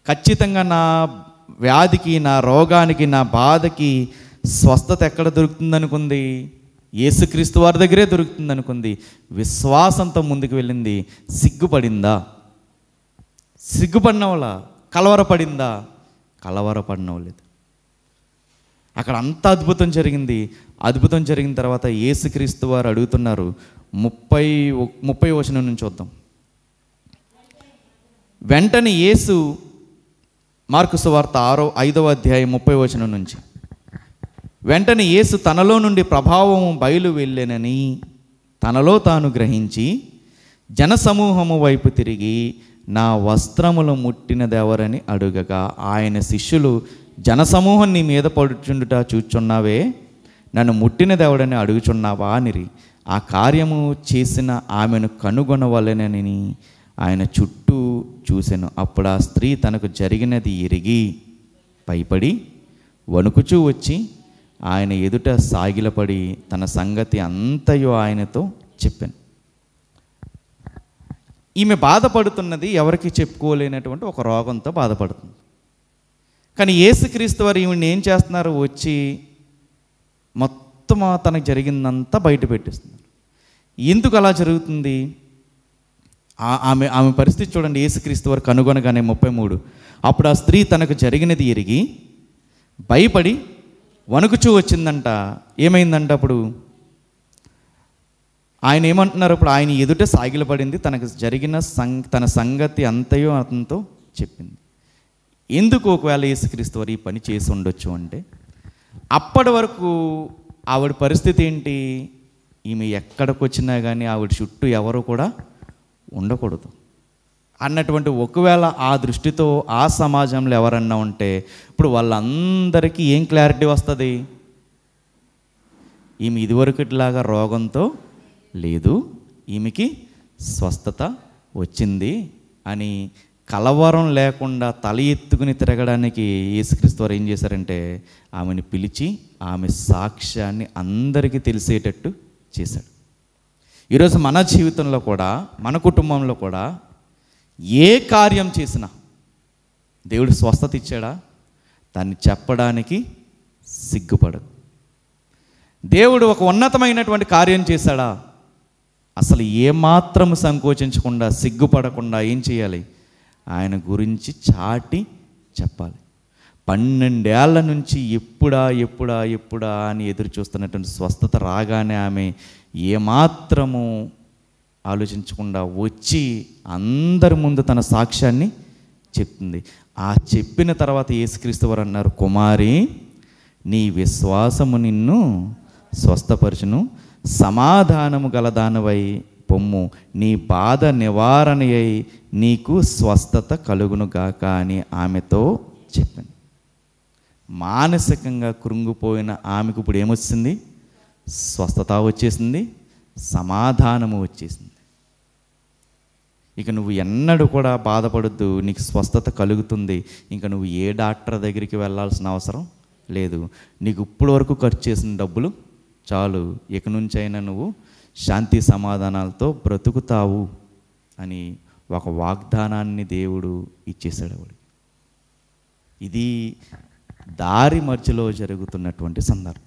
ఖచ్చితంగా నా వ్యాధికి, నా రోగానికి, నా బాధకి స్వస్థత ఎక్కడ దొరుకుతుంది అనుకుంది? యేసుక్రీస్తు వారి దగ్గరే దొరుకుతుంది అనుకుంది. విశ్వాసంతో ముందుకు వెళ్ళింది. సిగ్గుపడిందా? సిగ్గుపడినవలా? కలవరపడిందా? కలవరపడినవలేదు. అక్కడ అంత అద్భుతం జరిగింది. అద్భుతం జరిగిన తర్వాత యేసుక్రీస్తు వారు అడుగుతున్నారు. 30 వచనం నుంచి చూద్దాం. వెంటనే యేసు, మార్కు సువార్త 5వ అధ్యాయం 30 వచనం నుంచి, వెంటనే యేసు తనలో నుండి ప్రభావం బయలు వెళ్ళెనని తనలో తాను గ్రహించి జనసమూహము వైపు తిరిగి నా వస్త్రములు ముట్టినదెవరని అడుగగా, ఆయన శిష్యులు, జనసమూహం నీ మీద పడుచుండుట చూచున్నావే, నన్ను ముట్టినదెవడని అడుగుచున్నావా అనిరి. ఆ కార్యము చేసిన ఆమెను కనుగొనవలెనని ఆయన చుట్టూ చూసెను. అప్పుడు ఆ స్త్రీ తనకు జరిగినది ఎరిగి భయపడి వణుకుచూ వచ్చి ఆయన ఎదుట సాగిలపడి తన సంగతి అంతయు ఆయనతో చెప్పాను. ఈమె బాధపడుతున్నది ఎవరికి చెప్పుకోలేనటువంటి ఒక రోగంతో బాధపడుతుంది. కానీ యేసుక్రీస్తు వారు ఈమెను ఏం చేస్తున్నారు? వచ్చి మొత్తం తనకు జరిగిందంతా బయట పెట్టిస్తున్నారు. ఎందుకు అలా జరుగుతుంది? ఆమె పరిస్థితి చూడండి. యేసుక్రీస్తు వారు కనుగొనగానే 33, అప్పుడు ఆ స్త్రీ తనకు జరిగినది ఎరిగి భయపడి వణుకుచూ వచ్చిందంట. ఏమైందంట? అప్పుడు ఆయన ఏమంటున్నారు? ఇప్పుడు ఆయన ఎదుట సాగిలపడింది, తనకు జరిగిన తన సంగతి అంతయో అతనితో చెప్పింది. ఎందుకు ఒకవేళ యేసుక్రీస్తు వారు ఈ పని చేసి ఉండొచ్చు అంటే, అప్పటి వరకు ఆవిడ పరిస్థితి ఏంటి? ఈమె ఎక్కడికి వచ్చినా కానీ ఆవిడ చుట్టూ ఎవరు కూడా ఉండకూడదు అన్నటువంటి, ఒకవేళ ఆ దృష్టితో ఆ సమాజంలో ఎవరన్నా ఉంటే ఇప్పుడు వాళ్ళందరికీ ఏం క్లారిటీ వస్తుంది? ఈమె ఇదివరకులాగా రోగంతో లేదు, ఈమెకి స్వస్థత వచ్చింది అని కలవరం లేకుండా తల ఎత్తుకుని తిరగడానికి యేసుక్రీస్తు వారు ఏం చేశారంటే, ఆమెను పిలిచి ఆమె సాక్ష్యాన్ని అందరికీ తెలిసేటట్టు చేశాడు. ఈరోజు మన జీవితంలో కూడా, మన కుటుంబంలో కూడా ఏ కార్యం చేసినా దేవుడు స్వస్థత ఇచ్చాడా, దాన్ని చెప్పడానికి సిగ్గుపడదు. దేవుడు ఒక ఉన్నతమైనటువంటి కార్యం చేశాడా, అసలు ఏమాత్రం సంకోచించకుండా, సిగ్గుపడకుండా ఏం చేయాలి? ఆయన గురించి చాటి చెప్పాలి. 12 ఏళ్ల నుంచి ఎప్పుడా అని ఎదురు చూస్తున్నటువంటి స్వస్థత రాగానే ఆమె ఏమాత్రము ఆలోచించకుండా వచ్చి అందరి ముందు తన సాక్ష్యాన్ని చెప్తుంది. ఆ చెప్పిన తర్వాత యేసుక్రీస్తు వారు అన్నారు, కుమారి, నీ విశ్వాసము నిన్ను స్వస్థపరచును, సమాధానము గలదానవై పొమ్ము, నీ బాధ నివారణ అయి నీకు స్వస్థత కలుగును గాక అని ఆమెతో చెప్పింది. మానసికంగా కృంగిపోయిన ఆమెకు ఇప్పుడు ఏమొచ్చింది? స్వస్థత వచ్చేసింది, సమాధానము వచ్చేసింది. ఇక నువ్వు ఎన్నడూ కూడా బాధపడద్దు, నీకు స్వస్థత కలుగుతుంది. ఇంకా నువ్వు ఏ డాక్టర్ దగ్గరికి వెళ్ళాల్సిన అవసరం లేదు. నీకు ఇప్పుడు వరకు ఖర్చు చేసిన డబ్బులు చాలు, ఇక నుంచైనా నువ్వు శాంతి సమాధానాలతో బ్రతుకుతావు అని ఒక వాగ్దానాన్ని దేవుడు ఇచ్చేశాడు వాడు. ఇది దారి మధ్యలో జరుగుతున్నటువంటి సందర్భం.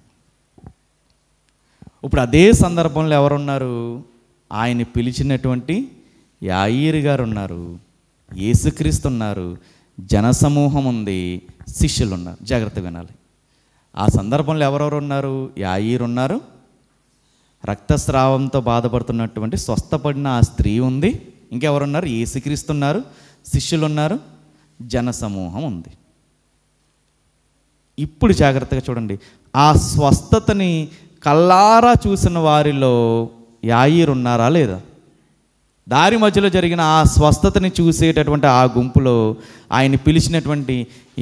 ఇప్పుడు అదే సందర్భంలో ఎవరున్నారు? ఆయన పిలిచినటువంటి యాయీరు గారు ఉన్నారు, యేసుక్రీస్తు ఉన్నారు, జనసమూహం ఉంది, శిష్యులు ఉన్నారు. జాగ్రత్తగా వినాలి. ఆ సందర్భంలో ఎవరెవరు ఉన్నారు? యాయీరు ఉన్నారు, రక్తస్రావంతో బాధపడుతున్నటువంటి స్వస్థపడిన ఆ స్త్రీ ఉంది. ఇంకెవరున్నారు? యేసుక్రీస్తున్నారు, శిష్యులు ఉన్నారు, జనసమూహం ఉంది. ఇప్పుడు జాగ్రత్తగా చూడండి, ఆ స్వస్థతని కల్లారా చూసిన వారిలో యాయీరు ఉన్నారా లేదా? దారి మధ్యలో జరిగిన ఆ స్వస్థతని చూసేటటువంటి ఆ గుంపులో ఆయన పిలిచినటువంటి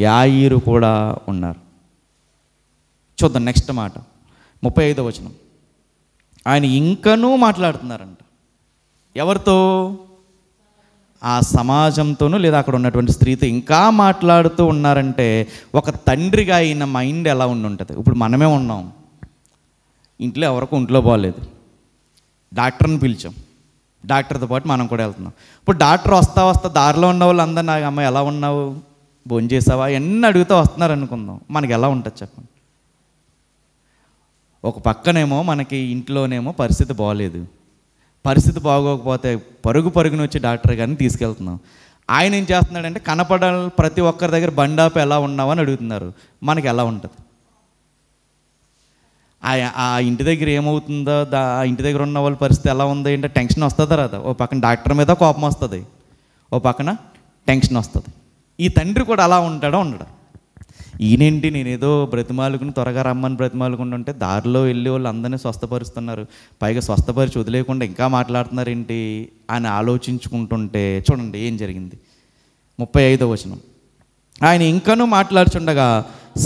యాయీరు కూడా ఉన్నారు. చూద్దాం నెక్స్ట్ మాట, 35వ వచనం. ఆయన ఇంకనూ మాట్లాడుతున్నారంట. ఎవరితో? ఆ సమాజంతోనూ లేదా అక్కడ ఉన్నటువంటి స్త్రీతో ఇంకా మాట్లాడుతూ ఉన్నారంటే ఒక తండ్రిగా ఆయన మైండ్ ఎలా ఉండుంటుంది? ఇప్పుడు మనమే ఉన్నాం, ఇంట్లో ఎవరికి ఒంట్లో బాగోలేదు, డాక్టర్ని పిలిచాం, డాక్టర్తో పాటు మనం కూడా వెళ్తున్నాం. ఇప్పుడు డాక్టర్ వస్తా దారిలో ఉన్న వాళ్ళు అందరు నాకు అమ్మ ఎలా ఉన్నావు, భోజనం చేసావా, ఎన్ని అడుగుతూ వస్తున్నారు అనుకుందాం, మనకి ఎలా ఉంటుంది చెప్పండి? ఒక పక్కనేమో మనకి ఇంట్లోనేమో పరిస్థితి బాగోలేదు, పరిస్థితి బాగోకపోతే పరుగున వచ్చి డాక్టర్ గారిని తీసుకెళ్తున్నాం. ఆయన ఏం చేస్తున్నాడంటే కనపడాలి ప్రతి ఒక్కరి దగ్గర బండాపు ఎలా ఉన్నావు అని అడుగుతున్నారు. మనకి ఎలా ఉంటుంది? ఆ ఇంటి దగ్గర ఏమవుతుందో, ఆ ఇంటి దగ్గర ఉన్న వాళ్ళ పరిస్థితి ఎలా ఉందో ఏంటో టెన్షన్ వస్తుందా రాదా? ఓ పక్కన డాక్టర్ మీద కోపం వస్తుంది, ఓ పక్కన టెన్షన్ వస్తుంది. ఈ తండ్రి కూడా అలా ఉంటాడో ఉండడా? ఈయనేంటి నేనేదో బ్రతిమాలుకుని త్వరగా రమ్మని బ్రతిమాలుకుని ఉంటే దారిలో వెళ్ళి వాళ్ళు అందరినీ స్వస్థపరుస్తున్నారు, పైగా స్వస్థపరిచి వదిలేయకుండా ఇంకా మాట్లాడుతున్నారు ఏంటి అని ఆలోచించుకుంటుంటే చూడండి ఏం జరిగింది. 35వ వచనం. ఆయన ఇంకనూ మాట్లాడుచుండగా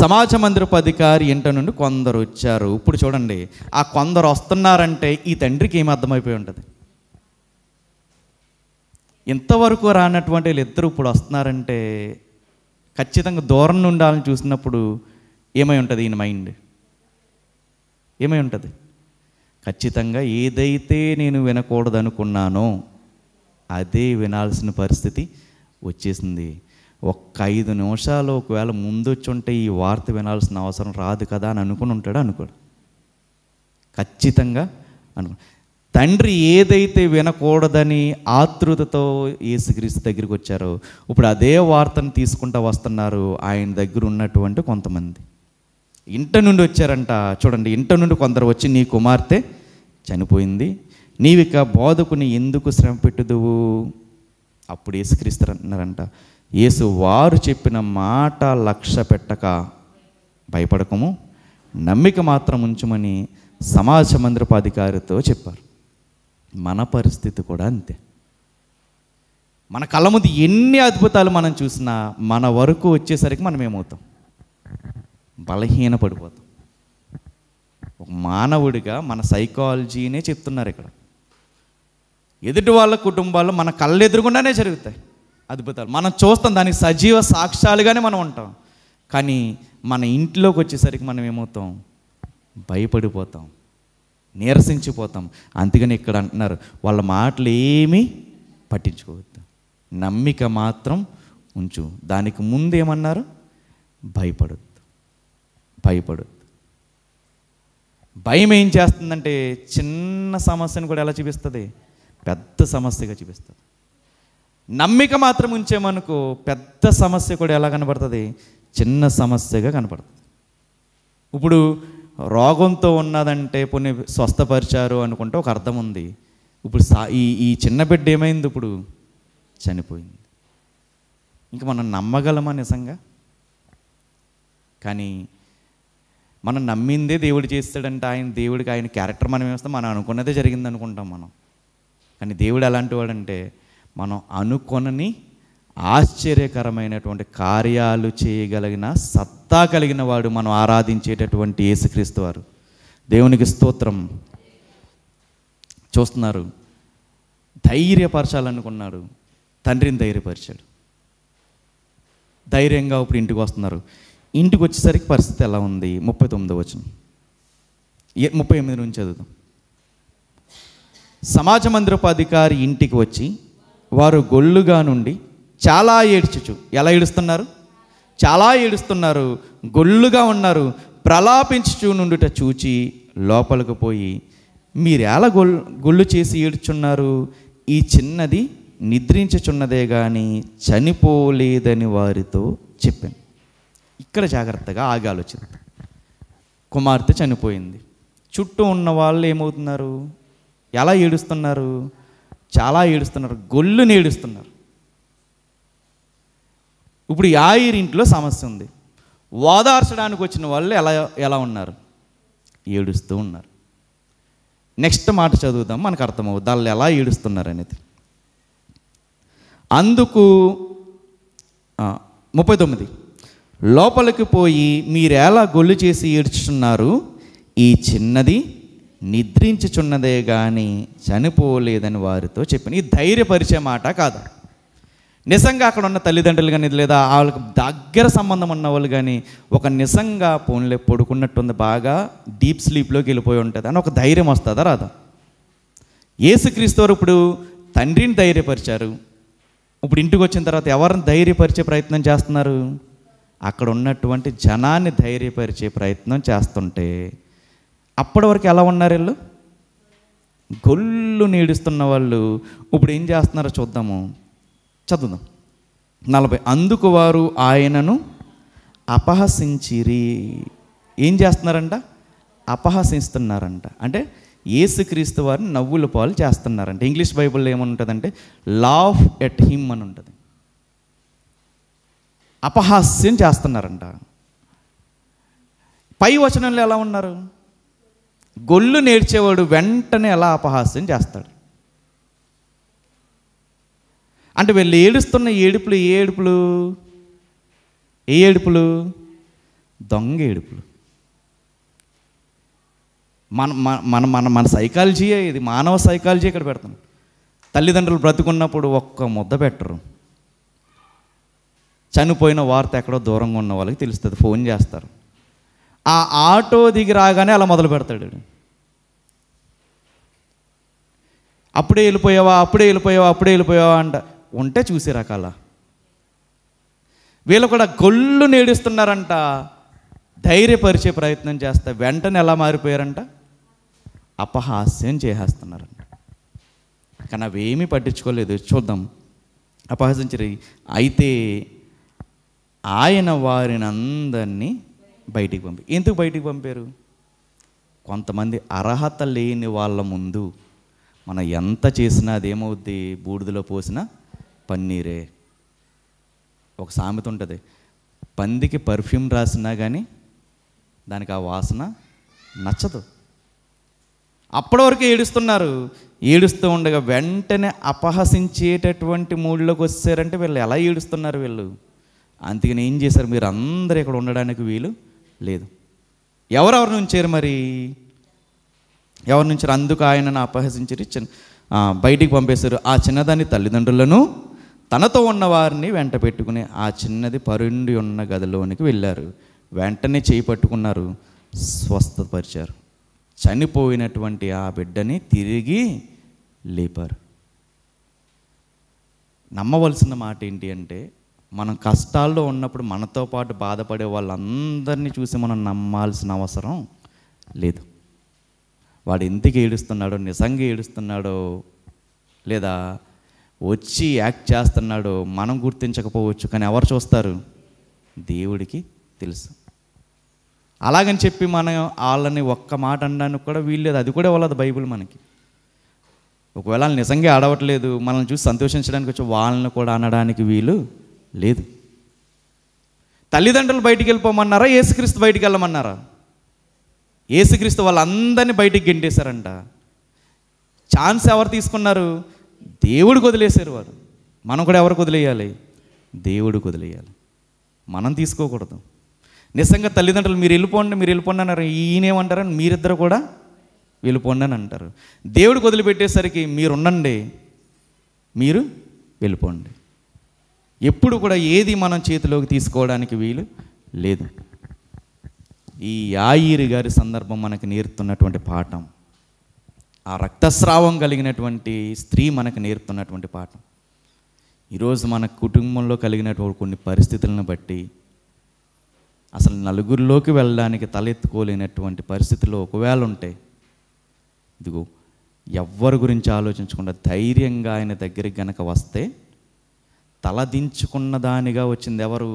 సమాజ మందిరపు అధికారి ఇంట నుండి కొందరు వచ్చారు. ఇప్పుడు చూడండి, ఆ కొందరు వస్తున్నారంటే ఈ తండ్రికి ఏమి అర్థమైపోయి ఉంటుంది? ఇంతవరకు రానటువంటి వీళ్ళిద్దరూ ఇప్పుడు వస్తున్నారంటే ఖచ్చితంగా దూరం నుండి వాళ్ళని చూసినప్పుడు ఏమై ఉంటుంది? ఈయన మైండ్ ఏమై ఉంటుంది? ఖచ్చితంగా ఏదైతే నేను వినకూడదు అనుకున్నానో అదే వినాల్సిన పరిస్థితి వచ్చేసింది. ఒక్క 5 నిమిషాలు ఒకవేళ ముందు వచ్చి ఉంటే ఈ వార్త వినాల్సిన అవసరం రాదు కదా అని అనుకుని ఉంటాడు. అనుకోడు, ఖచ్చితంగా అనుకో. తండ్రి ఏదైతే వినకూడదని ఆతృతతో యేసుక్రీస్తు దగ్గరికి వచ్చారో ఇప్పుడు అదే వార్తను తీసుకుంటూ వస్తున్నారు ఆయన దగ్గర ఉన్నటువంటి కొంతమంది. ఇంట నుండి వచ్చారంట. చూడండి, ఇంట నుండి కొందరు వచ్చి నీ కుమార్తె చనిపోయింది, నీవిక బోధకుని ఎందుకు శ్రమ పెట్టుదువు? అప్పుడు యేసుక్రీస్తు అంటున్నారంట, యేసు వారు చెప్పిన మాట లక్ష్య పెట్టక భయపడకము, నమ్మిక మాత్రం ఉంచుమని సమాజ మందిరపు అధికారితో చెప్పారు. మన పరిస్థితి కూడా అంతే. మన కళ్ళ ముందు ఎన్ని అద్భుతాలు మనం చూసినా మన వరకు వచ్చేసరికి మనం ఏమవుతాం? బలహీన పడిపోతాం. ఒక మానవుడిగా మన సైకాలజీనే చెప్తున్నారు ఇక్కడ. ఎదుటి వాళ్ళ కుటుంబాల్లో మన కళ్ళ ఎదురుగుండానే జరుగుతాయి అద్భుతాలు, మనం చూస్తాం, దానికి సజీవ సాక్ష్యాలుగానే మనం ఉంటాం. కానీ మన ఇంట్లోకి వచ్చేసరికి మనం ఏమవుతాం? భయపడిపోతాం, నీరసించిపోతాం. అందుకని ఇక్కడ అంటున్నారు, వాళ్ళ మాటలు ఏమీ పట్టించుకోవద్దు, నమ్మిక మాత్రం ఉంచు. దానికి ముందు ఏమన్నారు? భయపడొద్దు. భయం ఏం చేస్తుందంటే చిన్న సమస్యను కూడా ఎలా చూపిస్తుంది? పెద్ద సమస్యగా చూపిస్తుంది. నమ్మిక మాత్రం ఉంచేమనుకో పెద్ద సమస్య కూడా ఎలా కనబడుతుంది? చిన్న సమస్యగా కనపడుతుంది. ఇప్పుడు రోగంతో ఉన్నదంటే పోనీ స్వస్థపరిచారు అనుకుంటే ఒక అర్థం ఉంది. ఇప్పుడు ఈ చిన్న బిడ్డ ఏమైంది? ఇప్పుడు చనిపోయింది. ఇంకా మనం నమ్మగలమా నిజంగా? కానీ మనం నమ్మిందే దేవుడు చేస్తాడంటే దేవుడికి ఆయన క్యారెక్టర్ మనం వేస్తాం, మనం అనుకున్నదే జరిగింది అనుకుంటాం మనం. కానీ దేవుడు ఎలాంటి వాడంటే మనం అనుకొనని ఆశ్చర్యకరమైనటువంటి కార్యాలు చేయగలిగిన సత్తా కలిగిన వాడు మనం ఆరాధించేటటువంటి యేసుక్రీస్తు వారు. దేవునికి స్తోత్రం. చూస్తున్నారు, ధైర్యపరచాలనుకున్నాడు, తండ్రిని ధైర్యపరిచాడు. ధైర్యంగా ఇప్పుడు ఇంటికి వస్తున్నారు. ఇంటికి వచ్చేసరికి పరిస్థితి ఎలా ఉంది? 39వ వచనం, 38 నుంచి చదువుతాం. సమాజ మందిరపు అధికారి ఇంటికి వచ్చి వారు గొల్లుగా నుండి చాలా ఏడ్చుచు. ఎలా ఏడుస్తున్నారు? చాలా ఏడుస్తున్నారు, గొల్లుగా ఉన్నారు, ప్రలాపించుచు నుండుట చూచి లోపలికి పోయి మీరెలా గొల్లు చేసి ఏడ్చున్నారు? ఈ చిన్నది నిద్రించుచున్నదే కానీ చనిపోలేదని వారితో చెప్పాను. ఇక్కడ జాగ్రత్తగా ఆగి ఆలోచిద్దాం. కుమార్తె చనిపోయింది, చుట్టూ ఉన్న వాళ్ళు ఏమవుతున్నారు? ఎలా ఏడుస్తున్నారు? చాలా ఏడుస్తున్నారు, గొల్లుని ఏడుస్తున్నారు. ఇప్పుడు యాయిరు ఇంట్లో సమస్య ఉంది. ఓదార్చడానికి వచ్చిన వాళ్ళు ఎలా ఉన్నారు? ఏడుస్తూ ఉన్నారు. నెక్స్ట్ మాట చదువుదాం, మనకు అర్థమవుతుంది వాళ్ళు ఎలా ఏడుస్తున్నారు అనేది. అందుకు 39, లోపలికి పోయి మీరెలా గొల్లు చేసి ఏడ్చుచున్నారు? ఈ చిన్నది నిద్రించుచున్నదే కానీ చనిపోలేదని వారితో చెప్పిన. ఈ ధైర్యపరిచే మాట కాదా? నిజంగా అక్కడ ఉన్న తల్లిదండ్రులు కానీ లేదా వాళ్ళకి దగ్గర సంబంధం ఉన్న వాళ్ళు కానీ ఒక నిజంగా పోన్లే పడుకున్నట్టుంది, బాగా డీప్ స్లీప్లోకి వెళ్ళిపోయి ఉంటుంది అని ఒక ధైర్యం వస్తుందా రాదా? యేసుక్రీస్తు వారు ఇప్పుడు తండ్రిని ధైర్యపరిచారు. ఇప్పుడు ఇంటికి వచ్చిన తర్వాత ఎవరిని ధైర్యపరిచే ప్రయత్నం చేస్తున్నారు? అక్కడ ఉన్నటువంటి జనాన్ని ధైర్యపరిచే ప్రయత్నం చేస్తుంటే అప్పటి వరకు ఎలా ఉన్నారు వీళ్ళు? గొల్లు నీడుస్తున్న వాళ్ళు ఇప్పుడు ఏం చేస్తున్నారో చూద్దాము, చదువుదాం. 40, అందుకు వారు ఆయనను అపహసించిరి. ఏం చేస్తున్నారంట? అపహసిస్తున్నారంట. అంటే యేసుక్రీస్తు వారిని నవ్వుల పాలు చేస్తున్నారంట. ఇంగ్లీష్ బైబిల్లో ఏమని ఉంటుందంటే లాఫ్ ఎట్ హిమ్ అని ఉంటుంది. అపహాస్యం చేస్తున్నారంట. పై వచనంలో ఎలా ఉన్నారు? గొల్లు నేర్చేవాడు వెంటనే ఎలా అపహాస్యం చేస్తాడు? అంటే వీళ్ళు ఏడుస్తున్న ఏడుపులు ఏ ఏడుపులు? ఏ ఏడుపులు? దొంగ ఏడుపులు. మన సైకాలజీయే ఇది, మానవ సైకాలజీ ఇక్కడ పెడతాం. తల్లిదండ్రులు బ్రతుకున్నప్పుడు ఒక్క ముద్ద పెట్టరు. చనిపోయిన వార్త ఎక్కడో దూరంగా ఉన్న వాళ్ళకి తెలుస్తుంది, ఫోన్ చేస్తారు. ఆ ఆటో దిగి రాగానే అలా మొదలు పెడతాడు. అప్పుడే వెళ్ళిపోయావా, అప్పుడే వెళ్ళిపోయావా, అప్పుడే వెళ్ళిపోయావా అంట. ఉంటే చూసి రకాల వీళ్ళు కూడా గొల్లు నేడుస్తున్నారంట. ధైర్యపరిచే ప్రయత్నం చేస్తే వెంటనే ఎలా మారిపోయారంట? అపహాస్యం చేసేస్తున్నారంట. కానీ అవేమీ పట్టించుకోలేదు. చూద్దాం. అపహసించరు. అయితే ఆయన వారిని అందరినీ బయటికి ఎందుకు బయటికి పంపారు? కొంతమంది అర్హత లేని వాళ్ళ ముందు మనం ఎంత చేసినా అదేమవుద్ది? బూడిదలో పోసిన పన్నీరే. ఒక సామెత ఉంటుంది, పందికి పర్ఫ్యూమ్ రాసినా కానీ దానికి ఆ వాసన నచ్చదు. అప్పటి వరకు ఏడుస్తున్నారు. ఏడుస్తూ ఉండగా వెంటనే అపహసించేటటువంటి మూడ్లోకి వచ్చారంటే వీళ్ళు ఎలా ఏడుస్తున్నారు వీళ్ళు? అందుకని ఏం చేశారు? మీరు అందరూ ఇక్కడ ఉండడానికి వీలు లేదు. ఎవరెవరు నుంచారు మరి? ఎవరి నుంచి? అందుకు ఆయనను అపహసించి బయటికి పంపేశారు. ఆ చిన్నదాని తల్లిదండ్రులను తనతో ఉన్న వారిని వెంట పెట్టుకుని ఆ చిన్నది పరుండి ఉన్న గదిలోనికి వెళ్ళారు. వెంటనే చేయి పట్టుకున్నారు, స్వస్థపరిచారు. చనిపోయినటువంటి ఆ బిడ్డని తిరిగి లేపారు. నమ్మవలసిన మాట ఏంటి అంటే, మనం కష్టాల్లో ఉన్నప్పుడు మనతో పాటు బాధపడే వాళ్ళందరినీ చూసి మనం నమ్మాల్సిన అవసరం లేదు. వాడు ఎందుకు ఏడుస్తున్నాడో, నిజంగా ఏడుస్తున్నాడో లేదా వచ్చి యాక్ట్ చేస్తున్నాడో మనం గుర్తించకపోవచ్చు, కానీ ఎవరు చూస్తారు? దేవుడికి తెలుసు. అలాగని చెప్పి మనం వాళ్ళని ఒక్క మాట అనడానికి కూడా వీల్లేదు. అది కూడా వాళ్ళది బైబిల్ మనకి. ఒకవేళ వాళ్ళు నిజంగా ఆడవట్లేదు, మనల్ని చూసి సంతోషించడానికి వచ్చి వాళ్ళని కూడా అనడానికి వీలు లేదు. తల్లిదండ్రులు బయటికి వెళ్ళిపోమన్నారా? యేసుక్రీస్తు బయటికి వెళ్ళమన్నారా? యేసుక్రీస్తు వాళ్ళందరినీ బయటికి గెంటేశారంట. ఛాన్స్ ఎవరు తీసుకున్నారు? దేవుడికి వదిలేశారు వారు. మనం కూడా ఎవరికి వదిలేయాలి? దేవుడికి వదిలేయాలి. మనం తీసుకోకూడదు. నిజంగా తల్లిదండ్రులు మీరు వెళ్ళిపోండి అన్నారు. ఈయనేమంటారని మీరిద్దరు కూడా వెళ్ళిపోండి అని అంటారు. దేవుడికి వదిలిపెట్టేసరికి మీరు ఉండండి, మీరు వెళ్ళిపోండి. ఎప్పుడు కూడా ఏది మనం చేతిలోకి తీసుకోవడానికి వీలు లేదు. ఈ యాయిరు గారి సందర్భం మనకు నేర్పుతున్నటువంటి పాఠం, ఆ రక్తస్రావం కలిగినటువంటి స్త్రీ మనకు నేర్పుతున్నటువంటి పాఠం. ఈరోజు మన కుటుంబంలో కలిగినటువంటి కొన్ని పరిస్థితులను బట్టి అసలు నలుగురిలోకి వెళ్ళడానికి తలెత్తుకోలేనటువంటి పరిస్థితుల్లో ఒకవేళ ఉంటాయి, ఇదిగో ఎవ్వరి గురించి ఆలోచించకుండా ధైర్యంగా ఆయన దగ్గరికి గనక వస్తే తలదించుకున్న దానిగా వచ్చింది ఎవరు?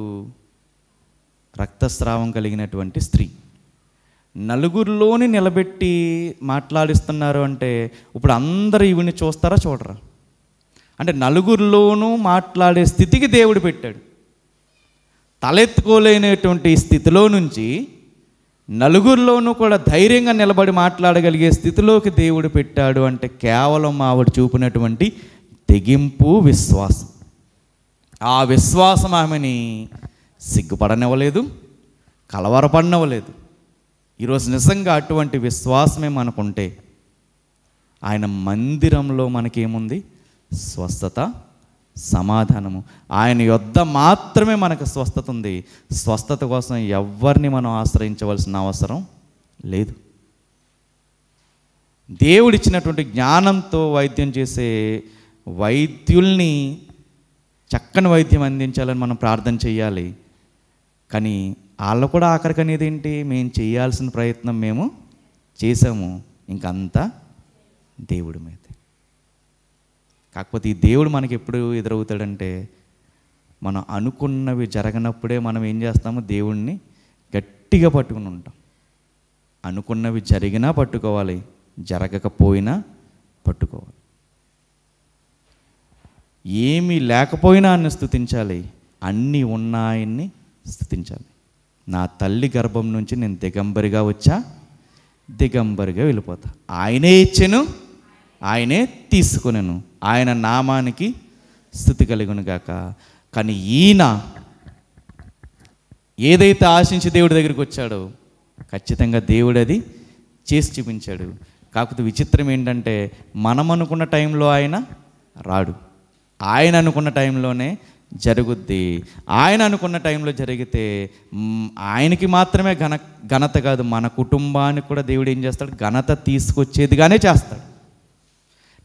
రక్తస్రావం కలిగినటువంటి స్త్రీ. నలుగురిలోని నిలబెట్టి మాట్లాడిస్తున్నారు అంటే ఇప్పుడు అందరూ ఈవిని చూస్తారా చూడరా? అంటే నలుగురిలోనూ మాట్లాడే స్థితికి దేవుడు పెట్టాడు. తలెత్తుకోలేనటువంటి స్థితిలో నుంచి నలుగురిలోనూ కూడా ధైర్యంగా నిలబడి మాట్లాడగలిగే స్థితిలోకి దేవుడు పెట్టాడు అంటే కేవలం ఆవిడ చూపినటువంటి తెగింపు, విశ్వాసం. ఆ విశ్వాసం ఆమెని సిగ్గుపడనివ్వలేదు, కలవరపడనివ్వలేదు. ఈరోజు నిజంగా అటువంటి విశ్వాసమే మనకుంటే ఆయన మందిరంలో మనకేముంది? స్వస్థత, సమాధానము. ఆయన యొద్ద మాత్రమే మనకు స్వస్థత ఉంది. స్వస్థత కోసం ఎవరిని మనం ఆశ్రయించవలసిన అవసరం లేదు. దేవుడిచ్చినటువంటి జ్ఞానంతో వైద్యం చేసే వైద్యుల్ని చక్కని వైద్యం అందించాలని మనం ప్రార్థన చేయాలి. కానీ వాళ్ళు కూడా ఆఖరికి అనేది ఏంటి? మేము చేయాల్సిన ప్రయత్నం మేము చేసాము, ఇంకంతా దేవుడి మీద. కాకపోతే ఈ దేవుడు మనకి ఎప్పుడు ఎదురవుతాడంటే మనం అనుకున్నవి జరగనప్పుడే మనం ఏం చేస్తాము? దేవుణ్ణి గట్టిగా పట్టుకుని ఉంటాం. అనుకున్నవి జరిగినా పట్టుకోవాలి, జరగకపోయినా పట్టుకోవాలి. ఏమీ లేకపోయినా ఆయన్ని స్తుతించాలి, అన్నీ ఉన్న ఆయన్ని స్తుతించాలి. నా తల్లి గర్భం నుంచి నేను దిగంబరిగా వచ్చా, దిగంబరిగా వెళ్ళిపోతా. ఆయనే ఇచ్చెను, ఆయనే తీసుకొనెను, ఆయన నామానికి స్తుతి కలుగును గాక. కానీ ఈయన ఏదైతే ఆశించి దేవుడి దగ్గరికి వచ్చాడో ఖచ్చితంగా దేవుడు అది చేసి చూపించాడు. కాకపోతే విచిత్రం ఏంటంటే మనం అనుకున్న టైంలో ఆయన రాడు. ఆయన అనుకున్న టైంలోనే జరుగుద్ది. ఆయన అనుకున్న టైంలో జరిగితే ఆయనకి మాత్రమే ఘనత కాదు, మన కుటుంబానికి కూడా దేవుడు ఏం చేస్తాడు? ఘనత తీసుకొచ్చేదిగానే చేస్తాడు.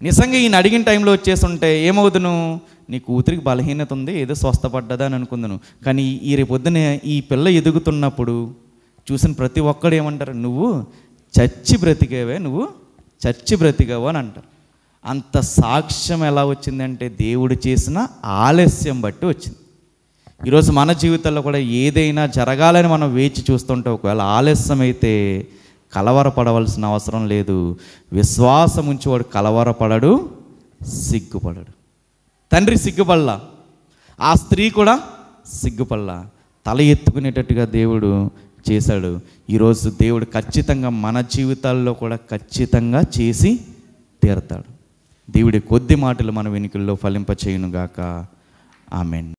నిజంగా ఈయన అడిగిన టైంలో వచ్చేసి ఉంటే ఏమవుతును? నీ కూతురికి బలహీనత ఉంది, ఏదో స్వస్థపడ్డదా అని అనుకుందును. కానీ ఈ రేపొద్దున ఈ పిల్ల ఎదుగుతున్నప్పుడు చూసిన ప్రతి ఒక్కడు ఏమంటారు? నువ్వు చచ్చి బ్రతికేవే, నువ్వు చచ్చి బ్రతికావు అని అంటారు. అంత సాక్ష్యం ఎలా వచ్చిందంటే దేవుడు చేసిన ఆలస్యం బట్టి వచ్చింది. ఈరోజు మన జీవితంలో కూడా ఏదైనా జరగాలని మనం వేచి చూస్తుంటే ఒకవేళ ఆలస్యం అయితే కలవరపడవలసిన అవసరం లేదు. విశ్వాసం ఉంచేవాడు కలవరపడడు, సిగ్గుపడడు. తండ్రి సిగ్గుపడలా, ఆ స్త్రీ కూడా సిగ్గుపడలా, తల ఎత్తుకునేటట్టుగా దేవుడు చేశాడు. ఈరోజు దేవుడు ఖచ్చితంగా మన జీవితాల్లో కూడా ఖచ్చితంగా చేసి తీరుతాడు. దేవుడి కొద్ది మాటలు మన వెనుకల్లో ఫలింపచేయునుగాక. ఆమేన్.